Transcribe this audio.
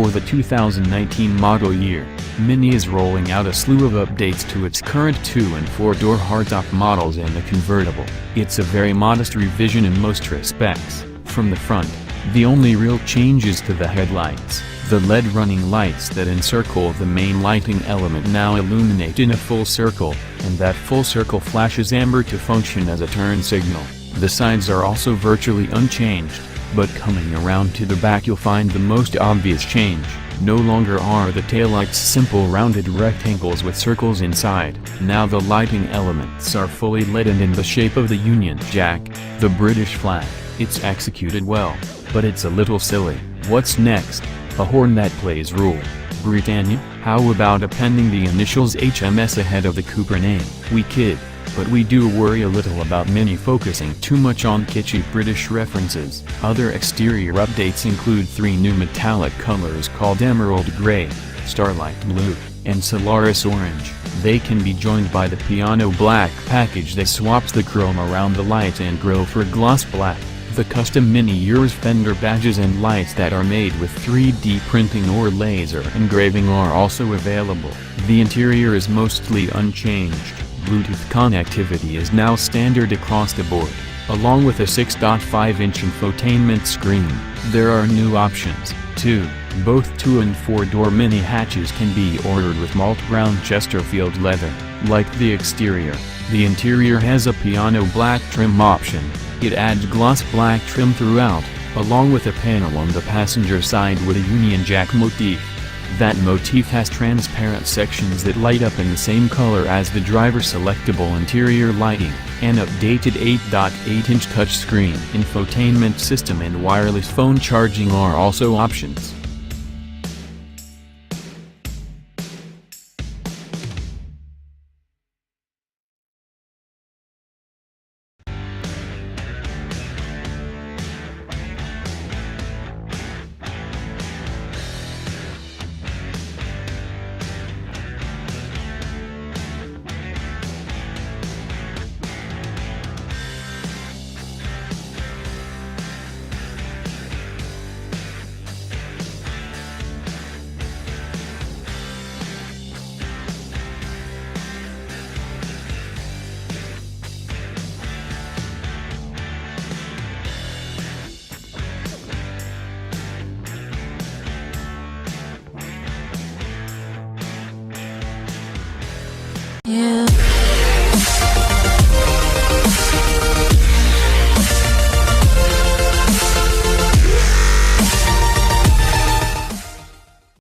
For the 2019 model year, Mini is rolling out a slew of updates to its current 2- and 4-door hardtop models and the convertible. It's a very modest revision in most respects. From the front, the only real change is to the headlights. The LED running lights that encircle the main lighting element now illuminate in a full circle, and that full circle flashes amber to function as a turn signal. The sides are also virtually unchanged, but coming around to the back you'll find the most obvious change. No longer are the taillights simple rounded rectangles with circles inside. Now the lighting elements are fully LED and in the shape of the Union Jack, the British flag. It's executed well, but it's a little silly. What's next? A horn that plays rule. Britannia? How about appending the initials HMS ahead of the Cooper name? We kid, but we do worry a little about Mini focusing too much on kitschy British references. Other exterior updates include 3 new metallic colors called Emerald Grey, Starlight Blue, and Solaris Orange. They can be joined by the Piano Black package that swaps the chrome around the lights and grille for gloss black. The custom Mini Yours fender badges and lights that are made with 3D printing or laser engraving are also available. The interior is mostly unchanged. Bluetooth connectivity is now standard across the board, along with a 6.5-inch infotainment screen. There are new options, too. Both 2- and 4-door Mini hatches can be ordered with malt brown Chesterfield leather. Like the exterior, the interior has a piano black trim option. It adds gloss black trim throughout, along with a panel on the passenger side with a Union Jack motif. That motif has transparent sections that light up in the same color as the driver's selectable interior lighting. An updated 8.8-inch touchscreen infotainment system and wireless phone charging are also options. Yeah.